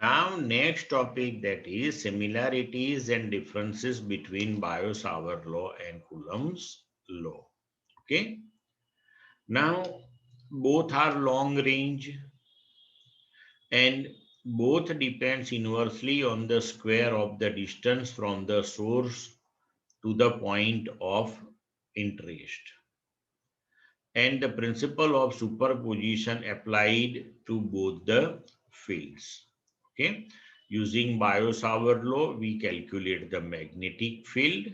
Now, next topic, that is similarities and differences between Biot-Savart law and Coulomb's law. Okay. Now, both are long range and both depends inversely on the square of the distance from the source to the point of interest. And the principle of superposition applied to both the fields. Okay. Using Biot-Savart law, we calculate the magnetic field,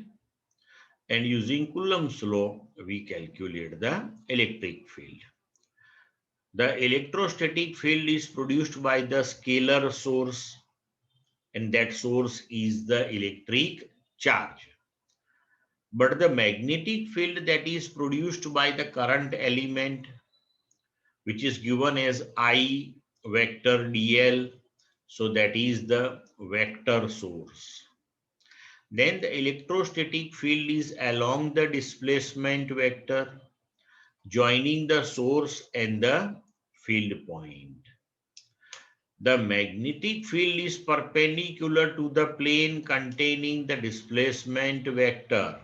and using Coulomb's law, we calculate the electric field. The electrostatic field is produced by the scalar source, and that source is the electric charge. But the magnetic field that is produced by the current element, which is given as I vector dl, so that is the vector source. Then the electrostatic field is along the displacement vector, joining the source and the field point. The magnetic field is perpendicular to the plane containing the displacement vector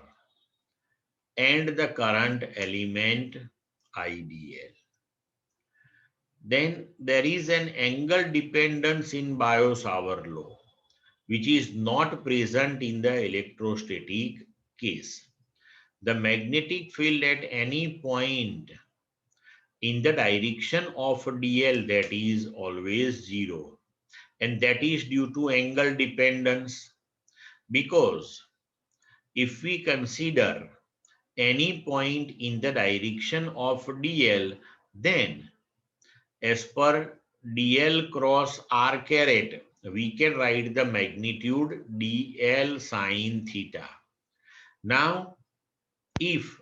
and the current element IDL. Then there is an angle dependence in Biot-Savart law, which is not present in the electrostatic case. The magnetic field at any point in the direction of dl, that is always zero, and that is due to angle dependence, because if we consider any point in the direction of dl, then as per dl cross r caret, we can write the magnitude dl sine theta. Now, if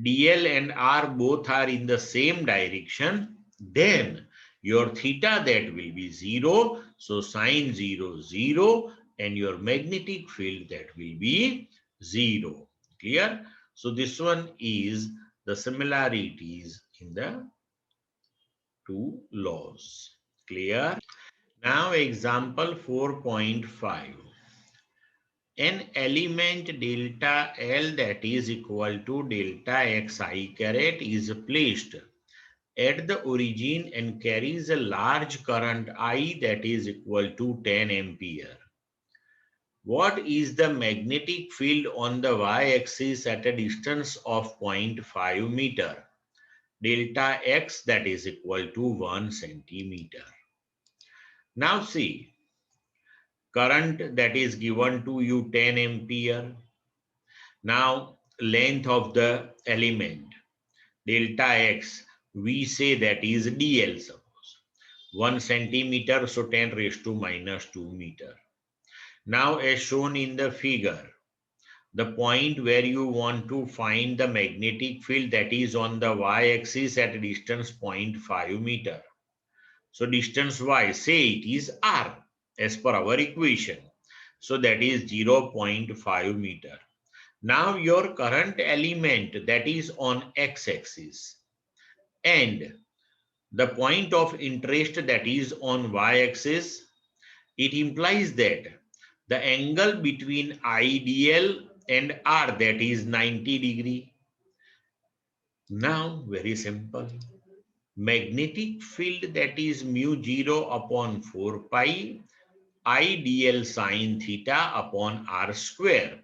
dl and r both are in the same direction, then your theta, that will be 0. So sine 0, 0, and your magnetic field, that will be 0. Clear? So this one is the similarities in the two laws. Clear? Now example 4.5. An element delta L, that is equal to delta xi caret, is placed at the origin and carries a large current I, that is equal to 10 ampere. What is the magnetic field on the y-axis at a distance of 0.5 meter? Delta x, that is equal to 1 centimeter. Now see, current that is given to you 10 ampere. Now length of the element delta x, we say that is dl, suppose 1 centimeter, so 10 raised to minus 2 meter. Now as shown in the figure, the point where you want to find the magnetic field, that is on the y-axis at a distance 0.5 meter. So distance y, say it is r as per our equation. So that is 0.5 meter. Now your current element, that is on x-axis, and the point of interest, that is on y-axis, it implies that the angle between IDL and R, that is 90 degree. Now very simple. Magnetic field, that is mu 0 upon 4 pi IDL sine theta upon R square.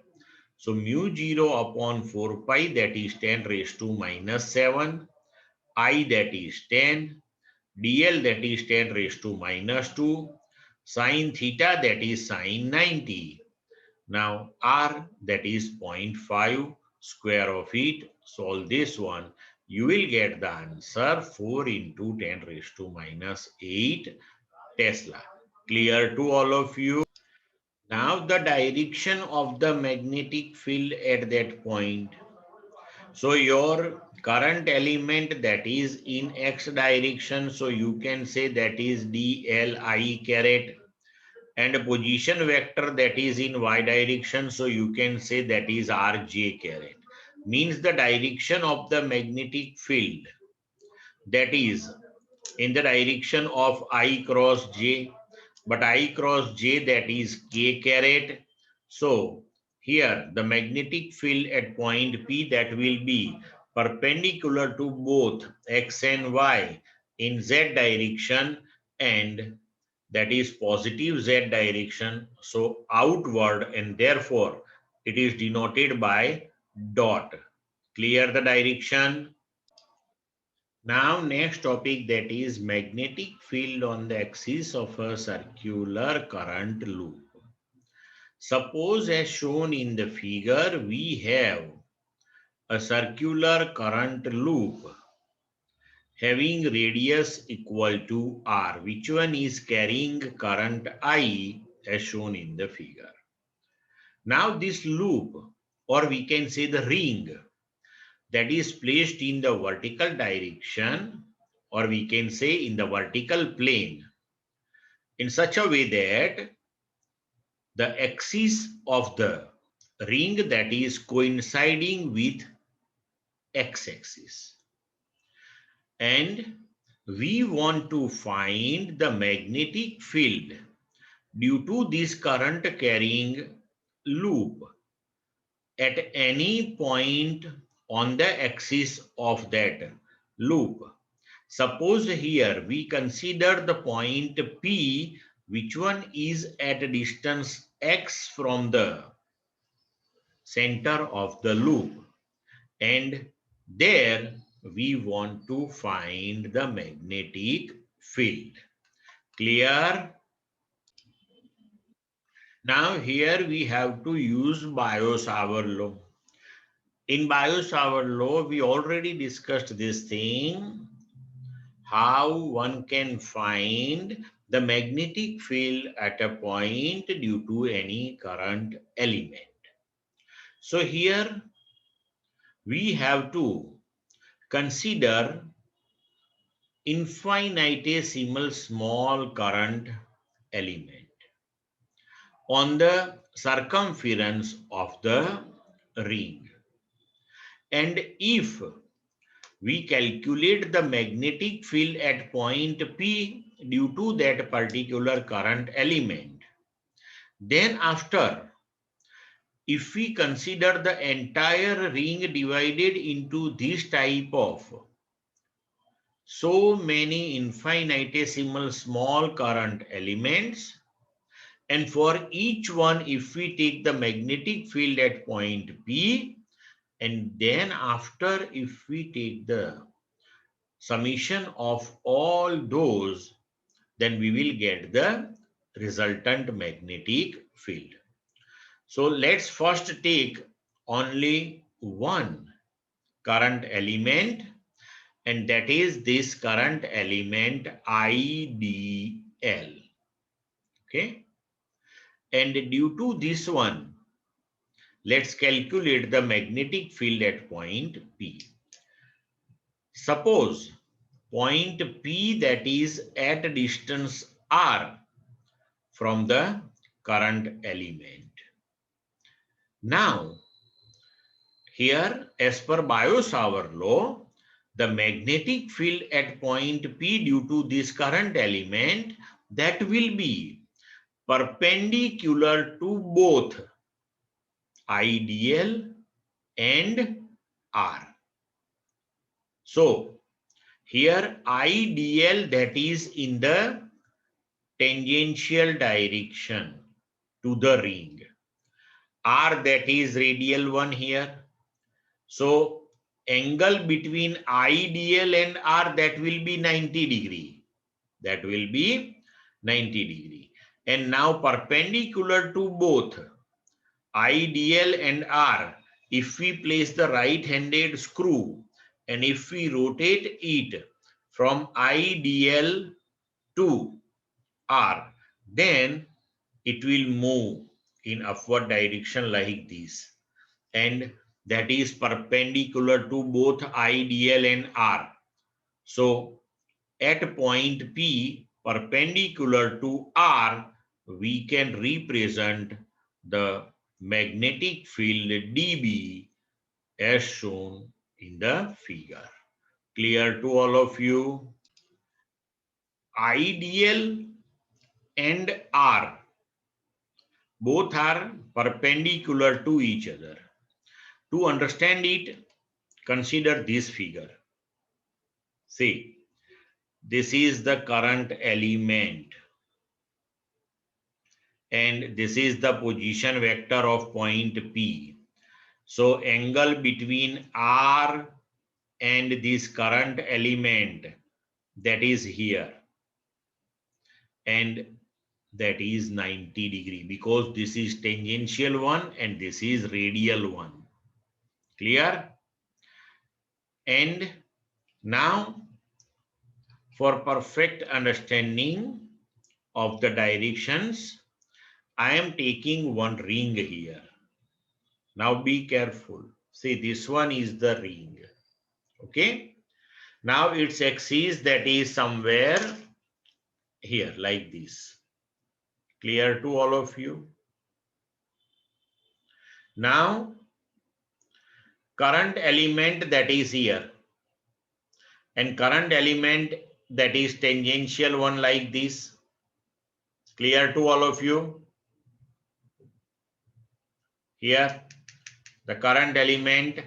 So mu 0 upon 4 pi, that is 10 raised to minus 7, I, that is 10, dl, that is 10 raised to minus 2, sine theta, that is sine 90. Now r, that is 0.5, square of it, solve this one, you will get the answer 4 into 10 raised to minus 8 Tesla. Clear to all of you? Now the direction of the magnetic field at that point. So your current element, that is in x direction, so you can say that is dli caret, and a position vector that is in y direction, so you can say that is rj caret. Means the direction of the magnetic field, that is in the direction of I cross j, but I cross J, that is K caret. So here the magnetic field at point P, that will be perpendicular to both X and Y in Z direction, and that is positive Z direction, so outward, and therefore it is denoted by dot. Clear the direction? Now next topic, that is magnetic field on the axis of a circular current loop. Suppose as shown in the figure, we have a circular current loop having radius equal to R. Which one is carrying current I as shown in the figure. Now this loop, or we can say the ring, that is placed in the vertical direction, or we can say in the vertical plane, in such a way that the axis of the ring, that is coinciding with x-axis. And we want to find the magnetic field due to this current carrying loop at any point on the axis of that loop. Suppose here we consider the point P, which one is at a distance x from the center of the loop, and there we want to find the magnetic field. Clear? Now here we have to use Biot-Savart law. In Biot-Savart law, we already discussed this thing, how one can find the magnetic field at a point due to any current element. So here we have to consider infinitesimal small current element on the circumference of the ring. And if we calculate the magnetic field at point P due to that particular current element, then after, if we consider the entire ring divided into this type of so many infinitesimal small current elements, and for each one, if we take the magnetic field at point P, and then after, if we take the summation of all those, then we will get the resultant magnetic field. So let's first take only one current element, and that is this current element IDL. Okay. And due to this one, let's calculate the magnetic field at point P. Suppose point P, that is at a distance R from the current element. Now, here as per Biot-Savart law, the magnetic field at point P due to this current element, that will be perpendicular to both IDL and R. So here IDL, that is in the tangential direction to the ring. R, that is radial one here. So angle between IDL and R, that will be 90 degree. That will be 90 degree. And now perpendicular to both IDL and R, if we place the right-handed screw and if we rotate it from IDL to R, then it will move in upward direction like this, and that is perpendicular to both IDL and R. So at point P, perpendicular to R, we can represent the magnetic field dB as shown in the figure. Clear to all of you? IDL and R, both are perpendicular to each other. To understand it, consider this figure. See, this is the current element and this is the position vector of point P. So angle between R and this current element, that is here, and that is 90 degree, because this is tangential one and this is radial one. Clear? And now for perfect understanding of the directions, I am taking one ring here. Now be careful. See, this one is the ring. Okay. Now its axis, that is somewhere here like this. Clear to all of you? Now current element, that is here, and current element, that is tangential one like this. Clear to all of you? Here the current element,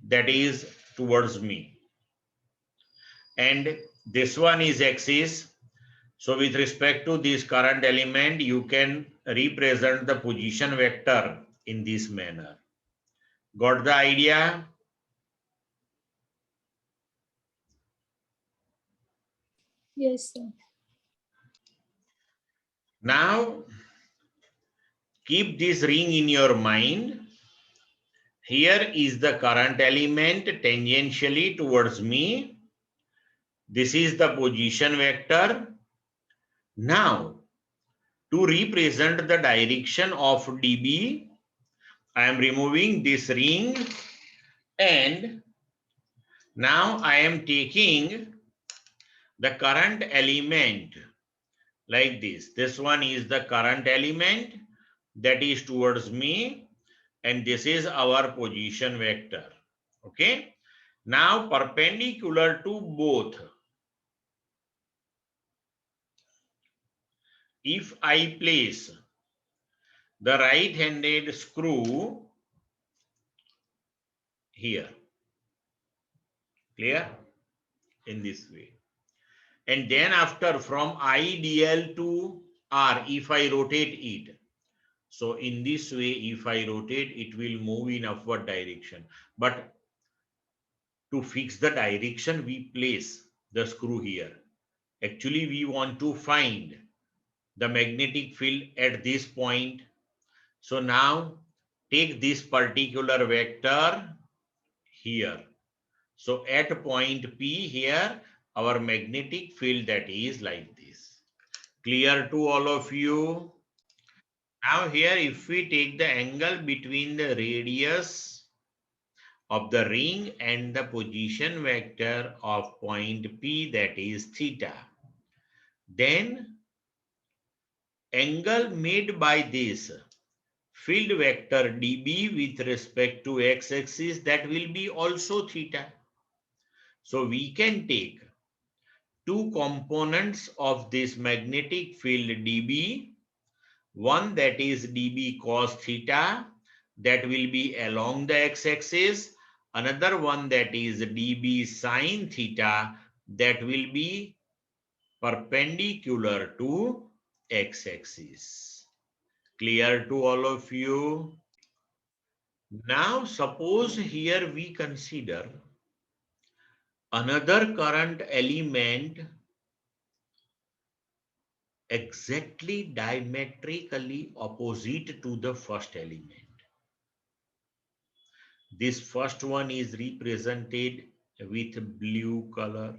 that is towards me, and this one is axis. So with respect to this current element, you can represent the position vector in this manner. Got the idea? Yes, sir. Now keep this ring in your mind. Here is the current element tangentially towards me. This is the position vector. Now, to represent the direction of dB, I am removing this ring, and now I am taking the current element like this. This one is the current element that is towards me, and this is our position vector. Okay. Now perpendicular to both, if I place the right-handed screw here, clear, in this way, and then after from IDL to R, if I rotate it, so in this way, if I rotate, it will move in upward direction. But to fix the direction, we place the screw here. Actually, we want to find the magnetic field at this point. So now take this particular vector here. So at point P here, our magnetic field, that is like this. Clear to all of you? Now here, if we take the angle between the radius of the ring and the position vector of point P, that is theta, then angle made by this field vector dB with respect to x-axis, that will be also theta. So we can take two components of this magnetic field dB, one that is dB cos theta, that will be along the x-axis, another one that is dB sin theta, that will be perpendicular to x-axis. Clear to all of you? Now suppose here we consider another current element exactly diametrically opposite to the first element. This first one is represented with blue color,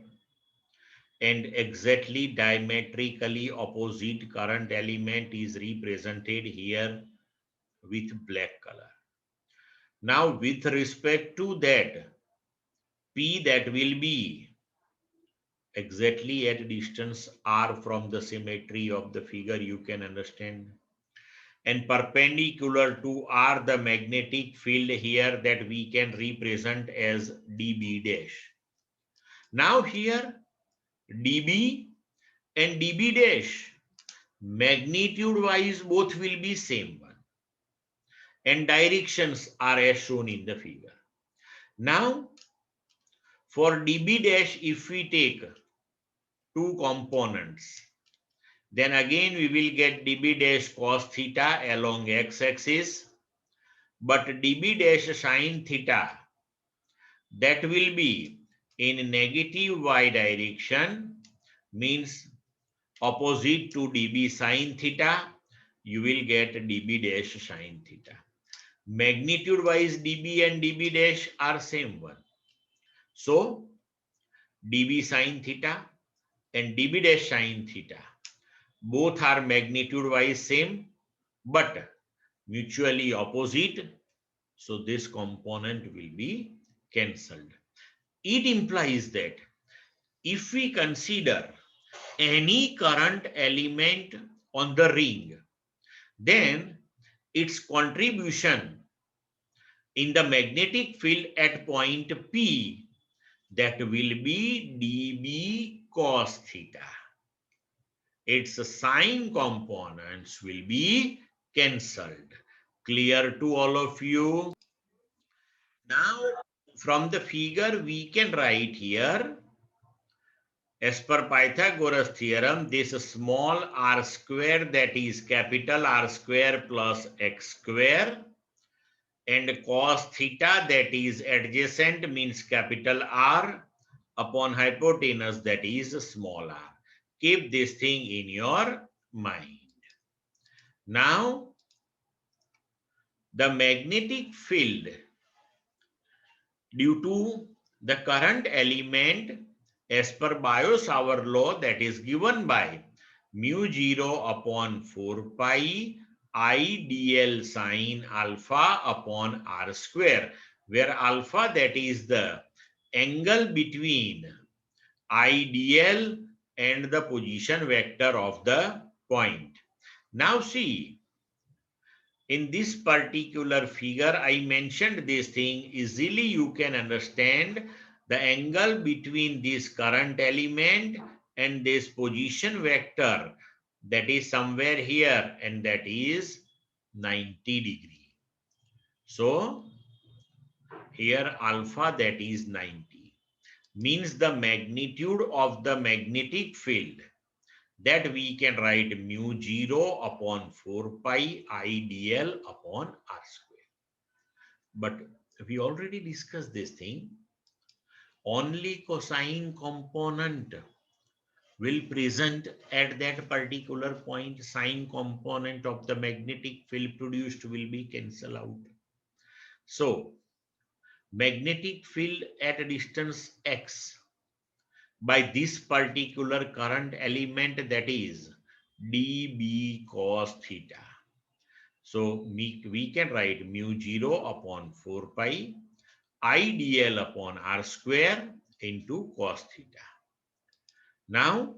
and exactly diametrically opposite current element is represented here with black color. Now with respect to that, P, that will be exactly at distance r from the symmetry of the figure, you can understand. And perpendicular to r, the magnetic field here, that we can represent as dB dash. Now here dB and dB dash, Magnitude wise both will be same one, and directions are as shown in the figure. Now for dB dash, if we take two components, then again we will get dB dash cos theta along x-axis, but dB dash sin theta, that will be in negative y direction, means opposite to dB sin theta, you will get dB dash sin theta. Magnitude wise dB and dB dash are same one. So dB sin theta and dB dash sin theta, both are magnitude wise same but mutually opposite. So this component will be cancelled. It implies that if we consider any current element on the ring, then its contribution in the magnetic field at point P, that will be dB cos theta. Its sine components will be cancelled. Clear to all of you? Now, from the figure, we can write here, as per Pythagoras theorem, this small r square, that is capital R square plus x square, and cos theta, that is adjacent, means capital R, upon hypotenuse, that is small r. Keep this thing in your mind. Now, the magnetic field due to the current element as per Biot-Savart law, that is given by mu 0 upon 4 pi I dl sine alpha upon r square, where alpha, that is the angle between I dl and the position vector of the point. Now see, in this particular figure, I mentioned this thing. Easily you can understand the angle between this current element and this position vector, that is somewhere here, and that is 90 degree. So here alpha, that is 90, means the magnitude of the magnetic field, that we can write mu 0 upon 4 pi I dl upon r square. But we already discussed this thing. Only cosine component will present at that particular point. Sine component of the magnetic field produced will be cancelled out. So magnetic field at a distance x by this particular current element, that is dB cos theta. So we can write mu 0 upon 4 pi I dl upon r square into cos theta. Now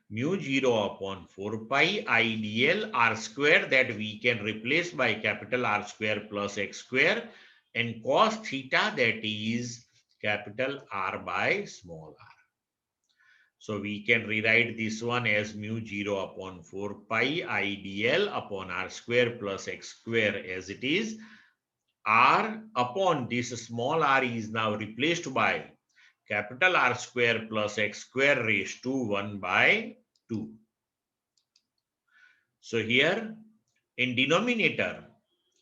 mu 0 upon 4 pi I dl r square, that we can replace by capital R square plus x square, and cos theta, that is capital R by small r. So we can rewrite this one as mu 0 upon 4 pi I dl upon r square plus x square as it is. R upon this small r is now replaced by capital R square plus x square raised to 1 by 2. So here in denominator,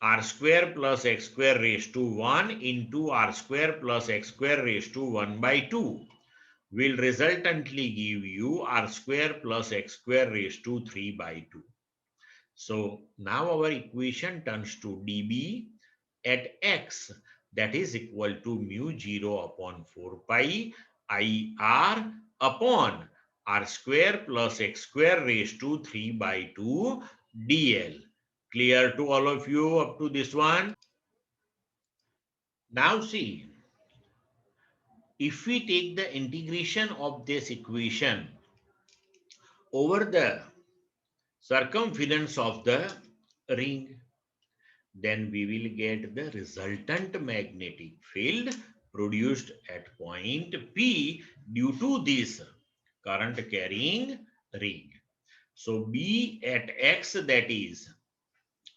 r square plus x square raised to 1 into r square plus x square raised to 1 by 2 will resultantly give you r square plus x square raised to 3 by 2. So now our equation turns to dB at x, that is equal to mu 0 upon 4 pi I r upon r square plus x square raised to 3 by 2 dl. Clear to all of you up to this one? Now see, if we take the integration of this equation over the circumference of the ring, then we will get the resultant magnetic field produced at point P due to this current carrying ring. So B at x, that is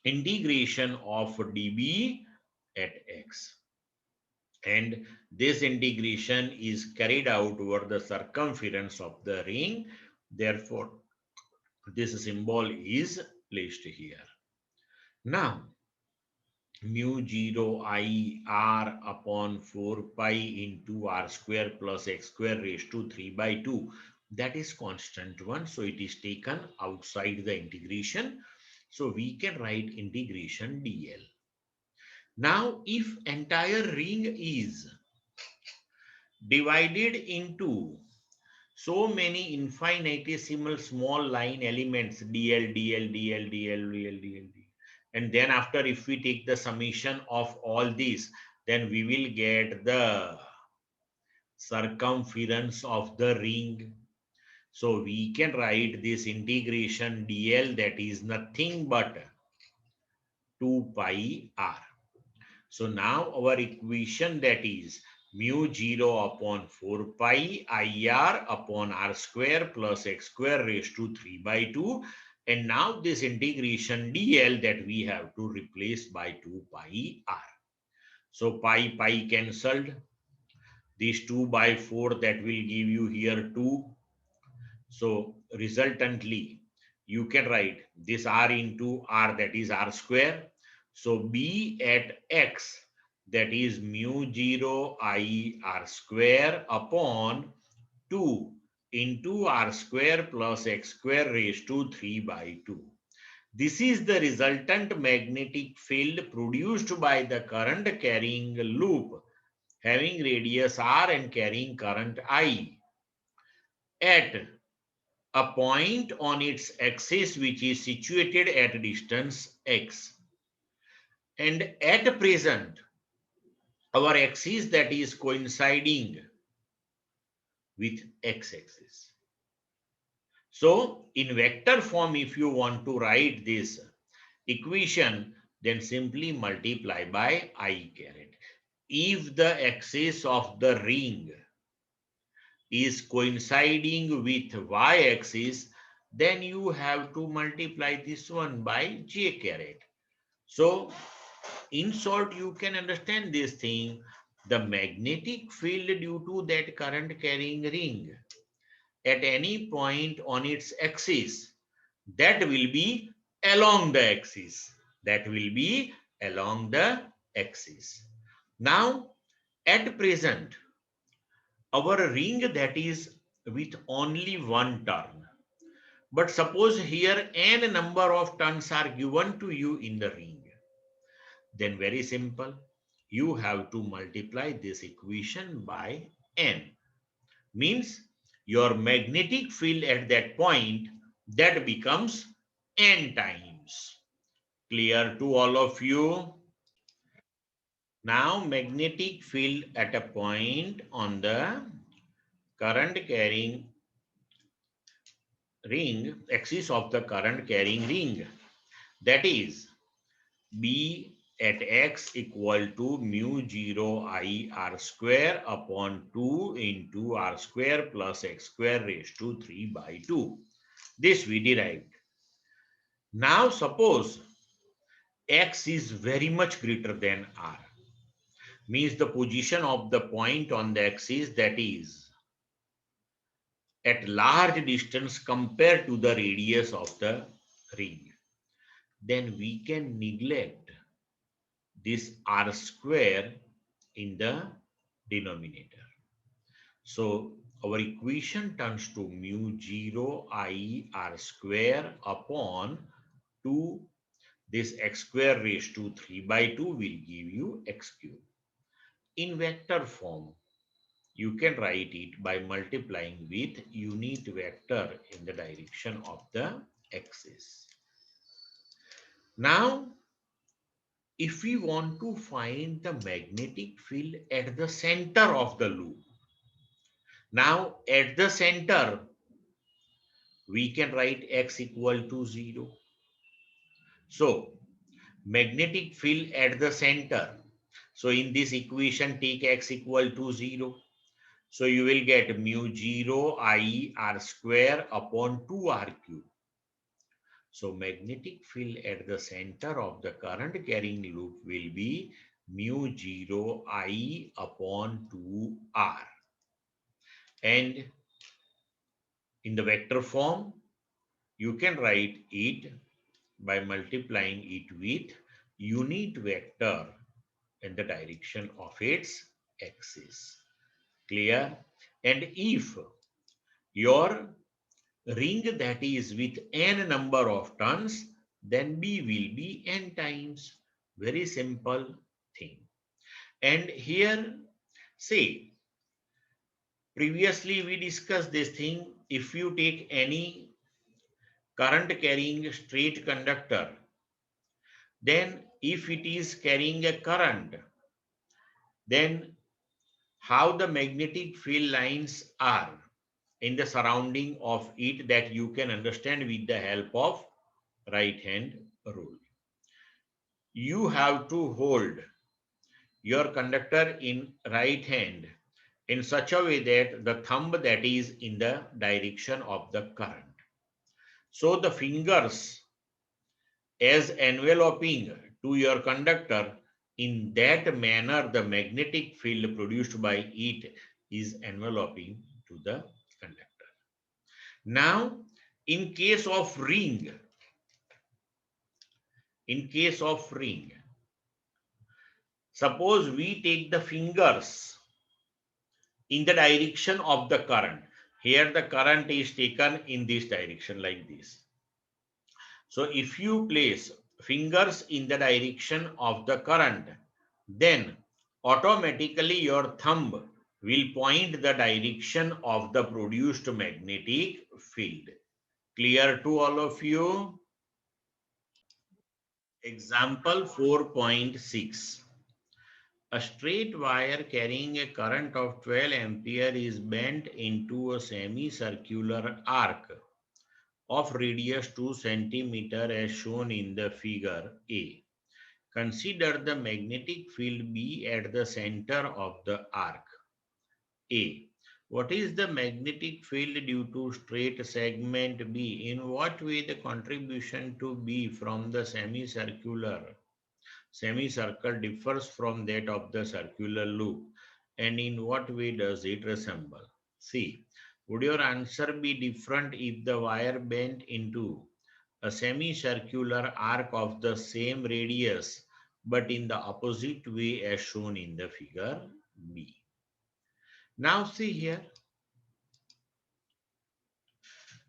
integration of dB at x. And this integration is carried out over the circumference of the ring. Therefore, this symbol is placed here. Now, mu 0 I r upon 4 pi into r square plus x square raised to 3 by 2. That is constant one. So it is taken outside the integration. So we can write integration dl. Now, if entire ring is divided into so many infinitesimal small line elements dl, dl, dl, dl, dl, dl, dl. And then after, if we take the summation of all these, then we will get the circumference of the ring. So we can write this integration dl, that is nothing but 2 pi r. So now our equation, that is mu 0 upon 4 pi IR upon r square plus x square raised to 3 by 2. And now this integration dl, that we have to replace by 2 pi r. So pi cancelled. This 2 by 4, that will give you here 2. So resultantly, you can write this r into r, that is r square. So b at x, that is mu 0 I r square upon 2 into r square plus x square raised to 3 by 2. This is the resultant magnetic field produced by the current carrying loop having radius r and carrying current I at a point on its axis which is situated at distance x. And at present, our axis, that is coinciding with x-axis. So in vector form, if you want to write this equation, then simply multiply by I caret. If the axis of the ring is coinciding with y-axis, then you have to multiply this one by j caret. So in short, you can understand this thing. The magnetic field due to that current carrying ring at any point on its axis, that will be along the axis. That will be along the axis. Now, at present, our ring, that is with only one turn. But suppose here n number of turns are given to you in the ring. Then very simple. You have to multiply this equation by n. Means your magnetic field at that point, that becomes n times. Clear to all of you? Now magnetic field at a point on the current carrying ring, axis of the current carrying ring, that is B at x equal to mu 0 I r square upon 2 into r square plus x square raised to 3 by 2. This we derived. Now suppose x is very much greater than r. Means the position of the point on the axis, that is at large distance compared to the radius of the ring. Then we can neglect this r square in the denominator. So our equation turns to mu 0 I r square upon 2. This x square raised to 3 by 2 will give you x cube. In vector form, you can write it by multiplying with unit vector in the direction of the axis. Now, if we want to find the magnetic field at the center of the loop, now at the center, we can write x equal to 0. So magnetic field at the center. So in this equation, take x equal to 0. So you will get mu 0 I r square upon 2 r cube. So magnetic field at the center of the current carrying loop will be mu 0 I upon 2R. And in the vector form, you can write it by multiplying it with unit vector in the direction of its axis. Clear? And if your ring that is with n number of turns, then B will be n times. Very simple thing. And here, say, previously we discussed this thing. If you take any current carrying straight conductor, then if it is carrying a current, then how the magnetic field lines are in the surrounding of it, that you can understand with the help of right hand rule. You have to hold your conductor in right hand in such a way that the thumb that is in the direction of the current. So the fingers as enveloping to your conductor, in that manner the magnetic field produced by it is enveloping to the conductor. Now, in case of ring, in case of ring, suppose we take the fingers in the direction of the current. Here the current is taken in this direction like this. So if you place fingers in the direction of the current, then automatically your thumb will point the direction of the produced magnetic field. Clear to all of you? Example 4.6. A straight wire carrying a current of 12 ampere is bent into a semicircular arc of radius 2 centimeter as shown in the figure A. Consider the magnetic field B at the center of the arc. A. What is the magnetic field due to straight segment B? In what way the contribution to B from the semicircle differs from that of the circular loop, and in what way does it resemble? C. Would your answer be different if the wire bent into a semicircular arc of the same radius but in the opposite way as shown in the figure B? Now see here,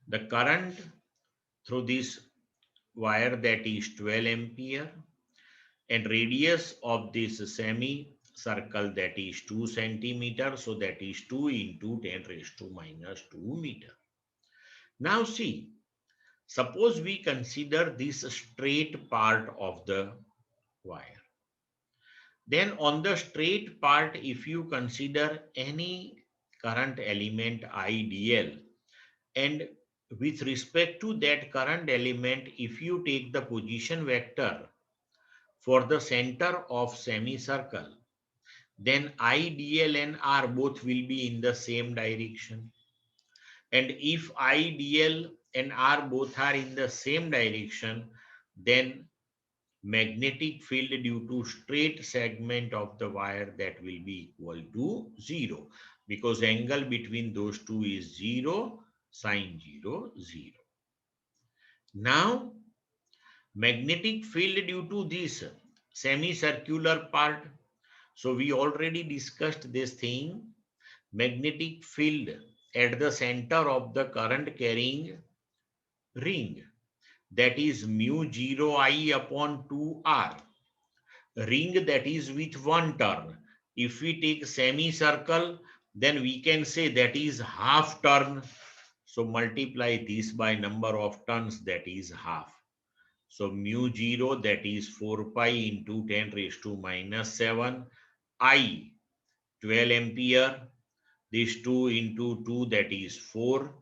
the current through this wire that is 12 ampere, and radius of this semicircle that is 2 centimeter, so that is 2 into 10 raised to minus 2 meter. Now see, suppose we consider this straight part of the wire. Then on the straight part, if you consider any current element IDL, and with respect to that current element, if you take the position vector for the center of semicircle, then IDL and R both will be in the same direction. And if IDL and R both are in the same direction, then magnetic field due to straight segment of the wire, that will be equal to 0, because angle between those two is 0, sine 0, 0. Now, magnetic field due to this semicircular part. So we already discussed this thing. Magnetic field at the center of the current carrying ring, that is mu 0 I upon 2R. Ring that is with one turn. If we take semicircle, then we can say that is half turn. So multiply this by number of turns, that is half. So mu 0, that is 4 pi into 10 raised to minus 7. I 12 ampere. This 2 into 2, that is 4.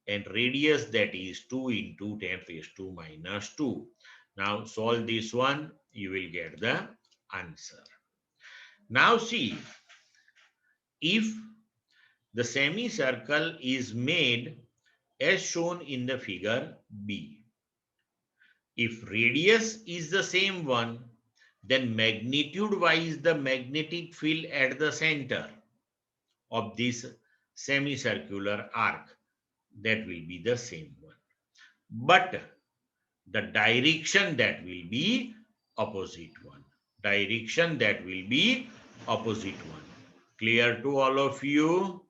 And radius, that is 2 into 10 raised to minus 2. Now solve this one, you will get the answer. Now see, if the semicircle is made as shown in the figure B, If radius is the same one, then magnitude wise the magnetic field at the center of this semicircular arc, that will be the same one. But the direction that will be opposite one. Direction that will be opposite one. Clear to all of you?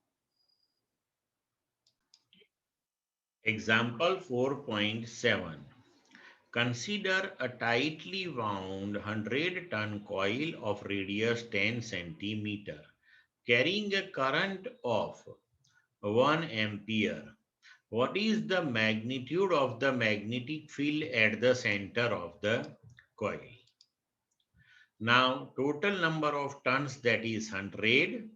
Example 4.7. Consider a tightly wound 100-ton coil of radius 10 centimeter carrying a current of 1 ampere. What is the magnitude of the magnetic field at the center of the coil? Now, total number of turns, that is 100.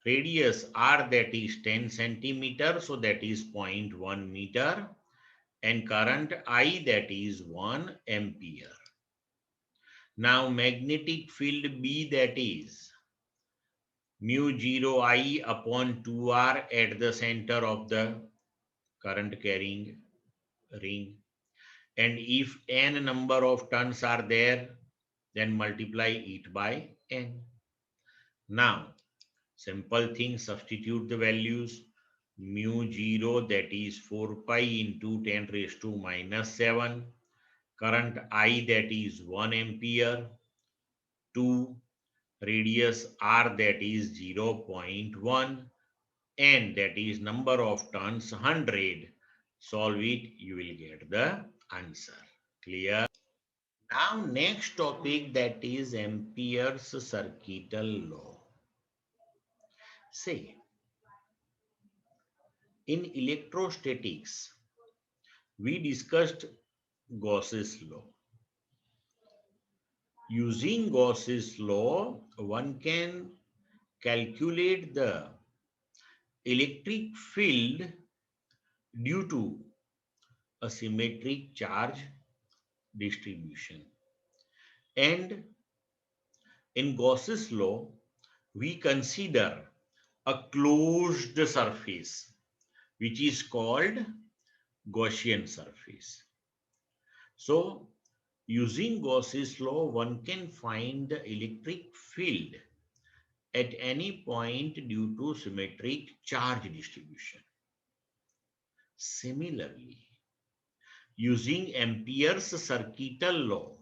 Radius R, that is 10 centimeter, so that is 0.1 meter. And current I, that is 1 ampere. Now, magnetic field B, that is mu 0 I upon 2R at the center of the current carrying ring. And if n number of turns are there, then multiply it by n. Now, simple thing, substitute the values. Mu 0, that is 4 pi into 10 raised to minus 7. Current I, that is 1 ampere. 2. Radius R, that is 0.1. N, that is number of turns 100. Solve it, you will get the answer. Clear? Now next topic, that is Ampere's circuital law. Say, in electrostatics, we discussed Gauss's law. Using Gauss's law, one can calculate the electric field due to a symmetric charge distribution. And in Gauss's law, we consider a closed surface, which is called Gaussian surface. So, using Gauss's law, one can find the electric field at any point due to symmetric charge distribution. Similarly, using Ampere's circuital law,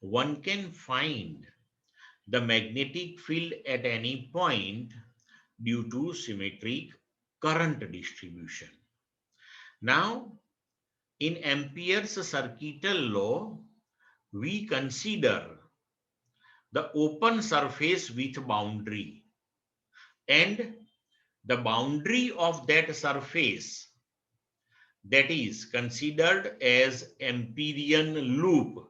one can find the magnetic field at any point due to symmetric current distribution. Now, in Ampere's circuital law, we consider the open surface with boundary, and the boundary of that surface, that is considered as Amperian loop,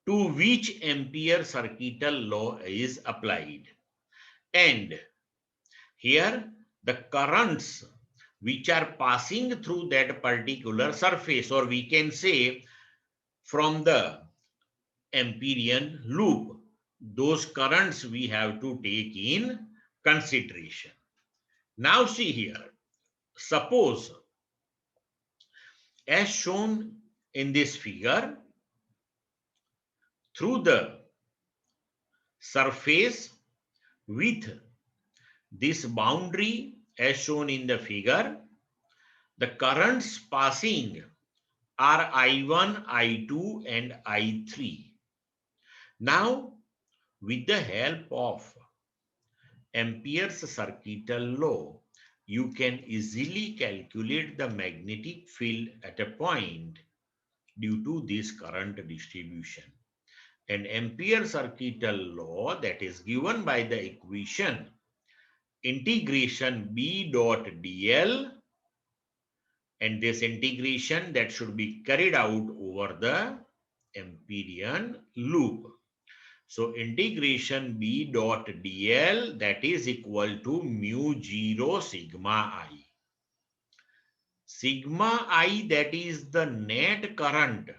to which Ampere circuital law is applied. And here the currents which are passing through that particular surface, or we can say from the Amperian loop, those currents we have to take in consideration. Now see here, suppose as shown in this figure, through the surface with this boundary as shown in the figure, the currents passing are I1, I2 and I3. Now, with the help of Ampere's circuital law, you can easily calculate the magnetic field at a point due to this current distribution. And Ampere's circuital law, that is given by the equation integration B dot dl, and this integration that should be carried out over the Amperian loop. So integration B dot dl, that is equal to mu 0 sigma I. Sigma I, that is the net current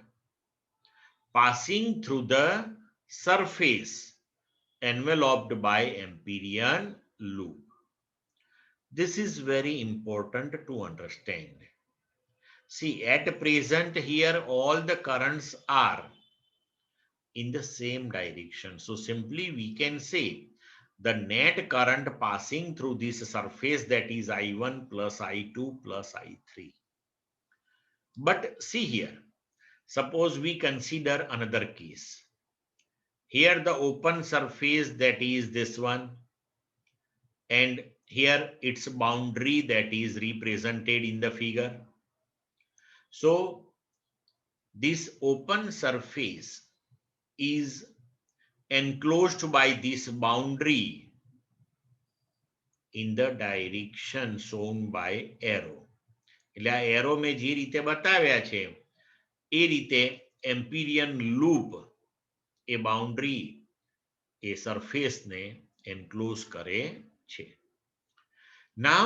passing through the surface enveloped by Amperian loop. This is very important to understand. See, at present here all the currents are in the same direction. So simply we can say the net current passing through this surface, that is I1 plus I2 plus I3. But see here, suppose we consider another case. Here the open surface, that is this one, and here its boundary, that is represented in the figure. So this open surface is enclosed by this boundary in the direction shown by arrow. એટલે આ arrow મેં જે રીતે બતાવ્યા છે એ રીતે એમ્પિરિયન loop એ boundary એ સરફેસને enclose કરે છે. Now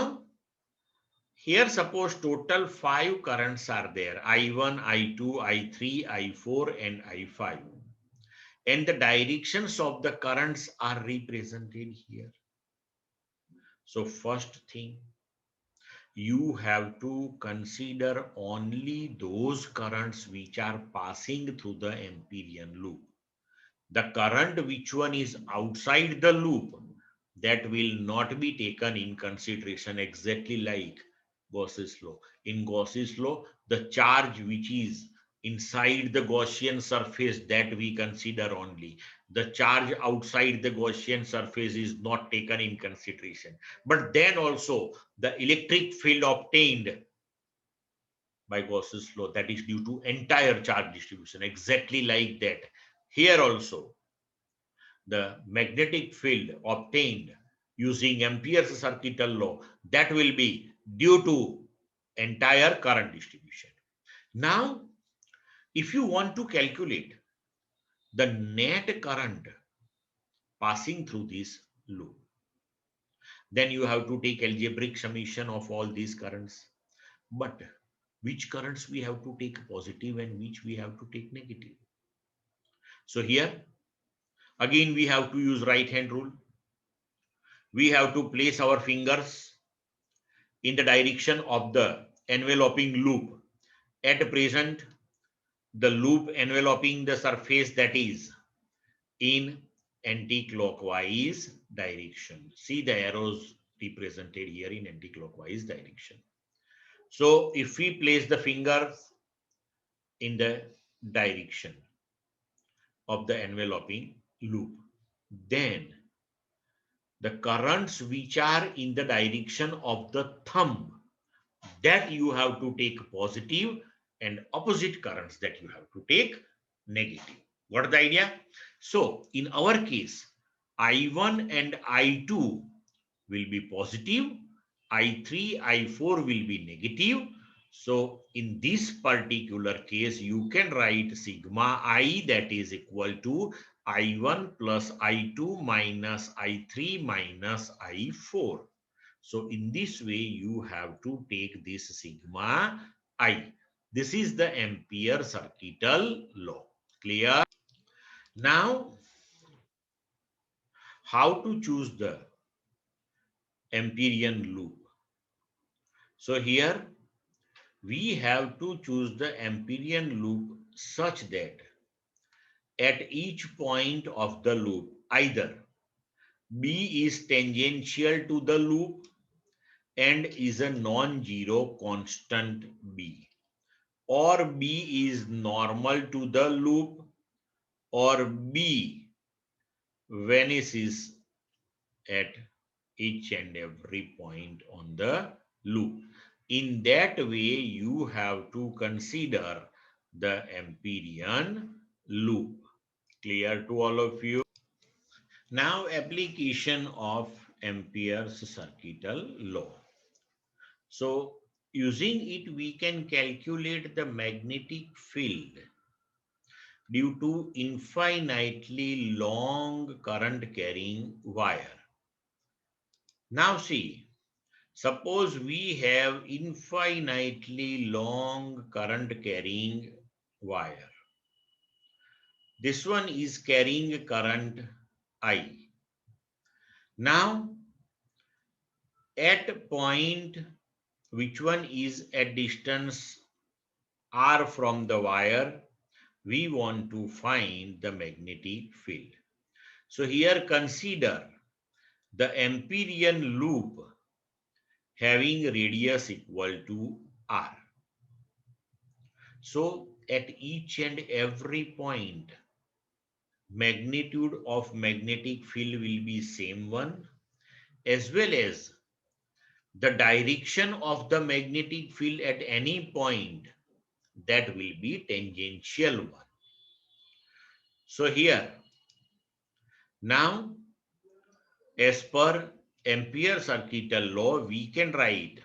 here suppose total 5 currents are there, I1, I2, I3, I4 and I5, and the directions of the currents are represented here. So first thing, you have to consider only those currents which are passing through the Amperian loop. The current which one is outside the loop, that will not be taken in consideration, exactly like Gauss's law. In Gauss's law, the charge which is inside the Gaussian surface, that we consider only. The charge outside the Gaussian surface is not taken in consideration. But then also the electric field obtained by Gauss's law, that is due to entire charge distribution, exactly like that. Here also the magnetic field obtained using Ampere's circuital law, that will be due to entire current distribution. Now, if you want to calculate the net current passing through this loop, then you have to take algebraic summation of all these currents. But which currents we have to take positive and which we have to take negative? So here, again, we have to use right hand rule. We have to place our fingers in the direction of the enveloping loop. At present, the loop enveloping the surface, that is in anti-clockwise direction. See the arrows represented here in anti-clockwise direction. So if we place the fingers in the direction of the enveloping loop, then the currents which are in the direction of the thumb, that you have to take positive, and opposite currents that you have to take negative. Got the idea? So in our case, I1 and I2 will be positive, I3, I4 will be negative. So in this particular case, you can write sigma I, that is equal to I1 plus I2 minus I3 minus I4. So in this way, you have to take this sigma I. This is the Ampere circuital law. Clear? Now, how to choose the Amperian loop? So here, we have to choose the Amperian loop such that at each point of the loop, either B is tangential to the loop and is a non-zero constant B, or B is normal to the loop, or B vanishes at each and every point on the loop. In that way, you have to consider the Amperian loop. Clear to all of you? Now, application of Ampere's circuital law. So, using it, we can calculate the magnetic field due to infinitely long current carrying wire. Now see, suppose we have infinitely long current carrying wire. This one is carrying current I. Now, at point which one is at distance R from the wire, we want to find the magnetic field. So here consider the Amperian loop having radius equal to R. So at each and every point, magnitude of magnetic field will be same one, as well as the direction of the magnetic field at any point, that will be tangential one. So here, now as per Ampere circuital law, we can write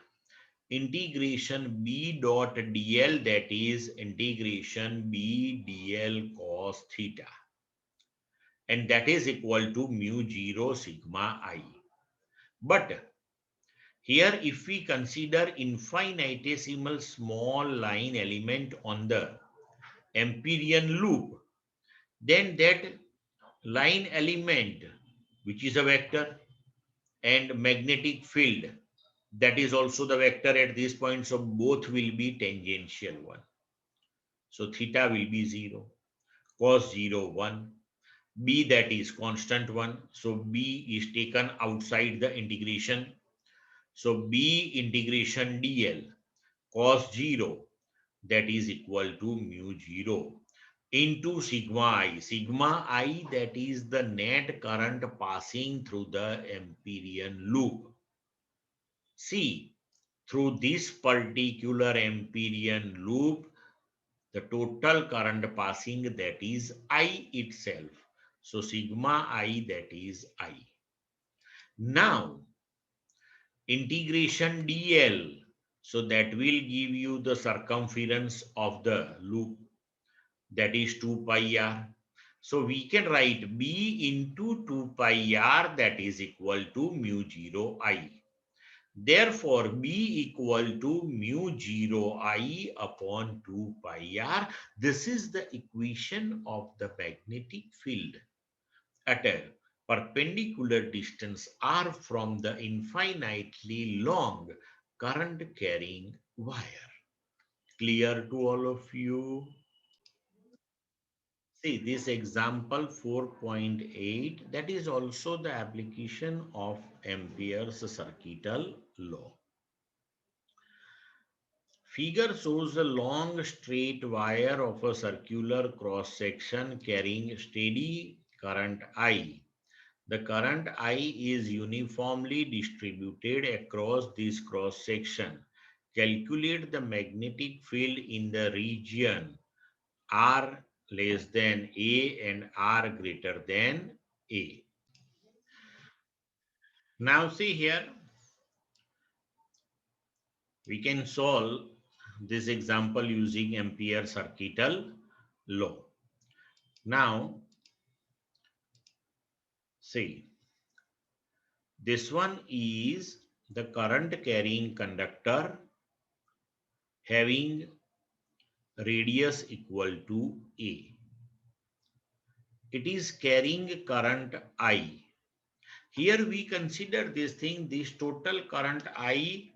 integration B dot dl, that is integration B dl cos theta, and that is equal to mu 0 sigma I. But here if we consider infinitesimal small line element on the Amperian loop, then that line element, which is a vector, and magnetic field, that is also the vector at this point, so both will be tangential one. So theta will be 0, cos 0 1, b, that is constant one, so b is taken outside the integration, so b integration dl cos 0, that is equal to mu 0 into sigma I, that is the net current passing through the Amperian loop. See, through this particular Amperian loop, the total current passing, that is I itself. So sigma I, that is I. Now, integration dl, so that will give you the circumference of the loop, that is 2 pi r. So we can write b into 2 pi r, that is equal to mu 0 I. Therefore, B equal to mu 0 I upon 2 pi r. This is the equation of the magnetic field at a perpendicular distance r from the infinitely long current carrying wire. Clear to all of you? See, this example 4.8, that is also the application of Ampere's circuital law. Figure shows a long straight wire of a circular cross section carrying steady current I. The current I is uniformly distributed across this cross section. Calculate the magnetic field in the region R less than A and R greater than A. Now see here, we can solve this example using Ampere circuital law. Now, see, this one is the current carrying conductor having radius equal to A. It is carrying current I. Here we consider this thing, this total current I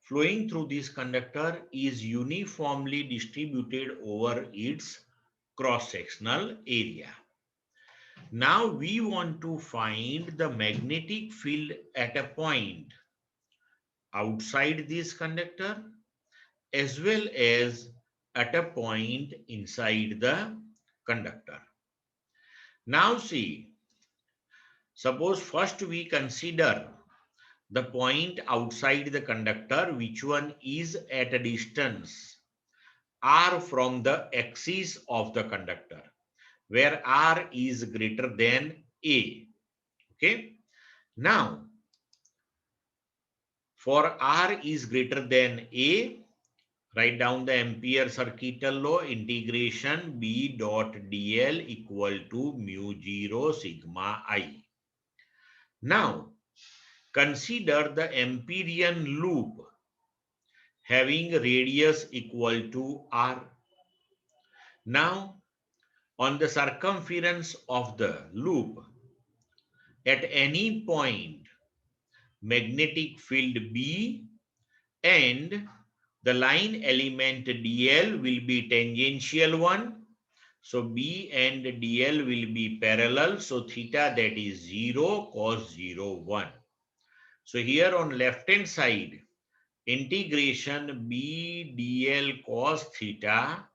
flowing through this conductor is uniformly distributed over its cross-sectional area. Now we want to find the magnetic field at a point outside this conductor as well as at a point inside the conductor. Now see, suppose first we consider the point outside the conductor, which one is at a distance r from the axis of the conductor, where r is greater than a. Okay. Now, for r is greater than a, write down the Ampere circuital law, integration B dot dl equal to mu 0 sigma I. Now, consider the Amperian loop having radius equal to r. Now, on the circumference of the loop, at any point, magnetic field B and The line element DL will be tangential one. So B and DL will be parallel. So theta, that is 0 cos 0 1. So here on left hand side, integration B dl cos theta,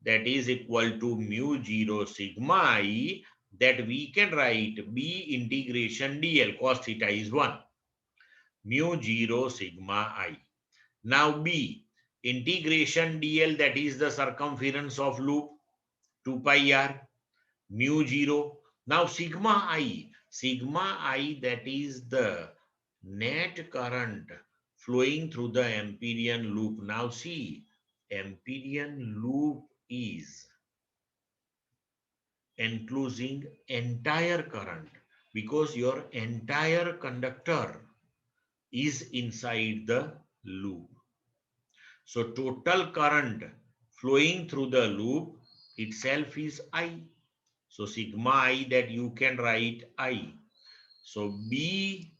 that is equal to mu 0 sigma I, that we can write B integration dl cos theta is 1 mu 0 sigma I. Now B integration dl, that is the circumference of loop, 2 pi r mu 0. Now sigma I, that is the net current flowing through the Amperian loop. Now see, Amperian loop is enclosing entire current because your entire conductor is inside the loop. So total current flowing through the loop itself is I. So sigma I, that you can write I. So B,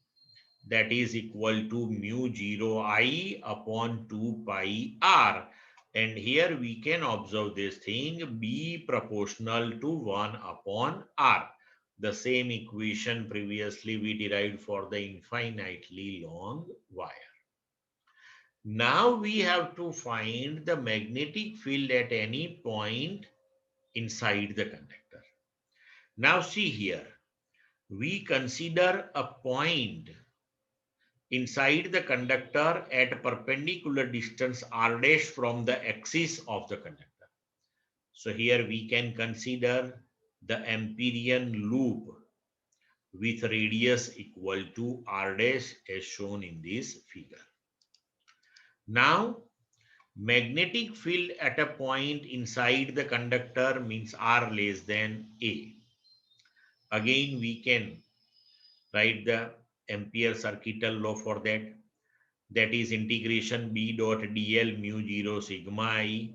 that is equal to mu 0 I upon 2 pi r. And here we can observe this thing, B proportional to 1 upon r. The same equation previously we derived for the infinitely long wire. Now we have to find the magnetic field at any point inside the conductor. Now see here, we consider a point inside the conductor at perpendicular distance r dash from the axis of the conductor. So here we can consider the Amperian loop with radius equal to r dash as shown in this figure. Now magnetic field at a point inside the conductor means r less than a. Again we can write the Ampere circuital law for that. That is integration B dot dl mu 0 sigma I.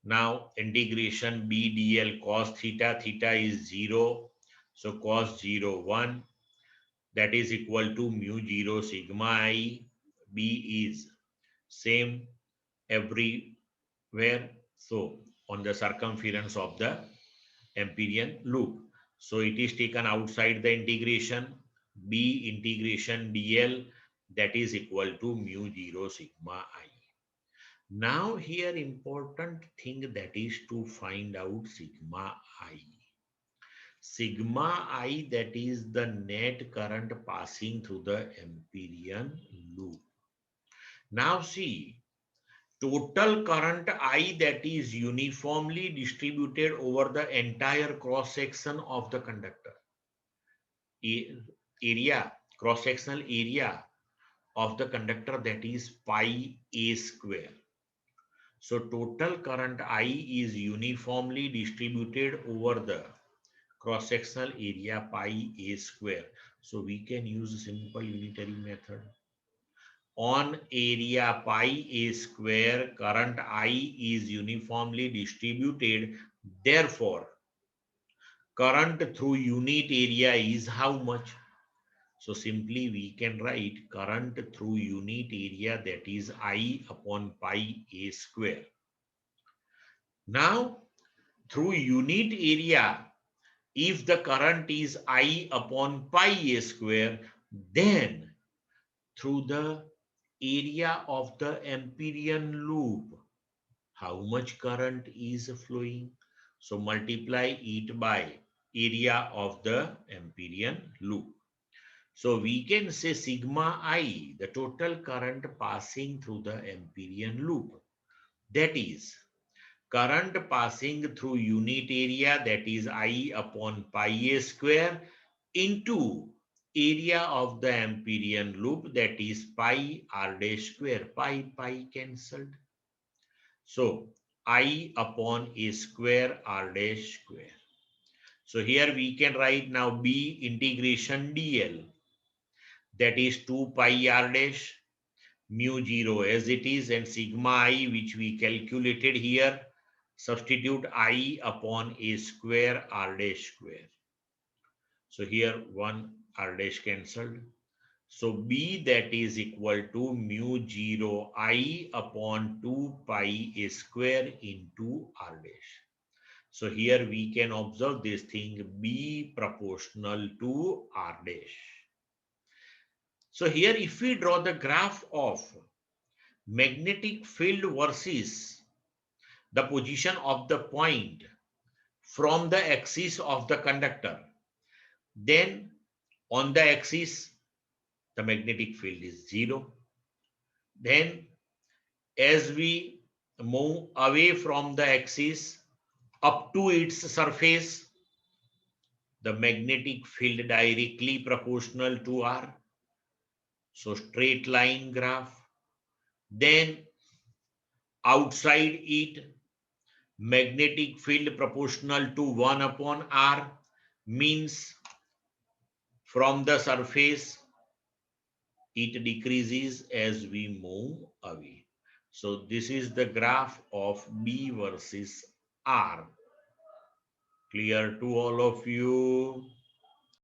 Now integration B dl cos theta, theta is 0. So cos 0 1, that is equal to mu 0 sigma I. B is same everywhere. So on the circumference of the Amperian loop. So it is taken outside the integration. B integration dl, that is equal to mu 0 sigma I. Now here important thing, that is to find out sigma I. Sigma I, that is the net current passing through the Amperian loop. Now see, total current I, that is uniformly distributed over the entire cross section of the conductor. Area, cross sectional area of the conductor, that is pi a square. So total current I is uniformly distributed over the cross-sectional area pi a square. So we can use simple unitary method. On area pi a square, current I is uniformly distributed. Therefore, current through unit area is how much? So simply we can write current through unit area, that is I upon pi a square. Now, through unit area, if the current is I upon pi a square, then through the area of the Amperian loop, how much current is flowing? So multiply it by area of the Amperian loop. So we can say sigma I, the total current passing through the Amperian loop. That is current passing through unit area, that is I upon pi a square, into area of the Amperian loop, that is pi r dash square. Pi cancelled. So I upon a square r dash square. So here we can write now B integration dl, that is 2 pi r dash mu 0 as it is, and sigma I, which we calculated here, substitute I upon a square r dash square. So here 1 r dash cancelled. So B that is equal to mu 0 I upon 2 pi a square into R dash. So here we can observe this thing B proportional to R dash. So here if we draw the graph of magnetic field versus the position of the point from the axis of the conductor, then on the axis the magnetic field is 0. Then as we move away from the axis up to its surface, the magnetic field directly proportional to R. So straight line graph. Then outside it, magnetic field proportional to 1 upon R, means from the surface it decreases as we move away. So this is the graph of B versus R. Clear to all of you?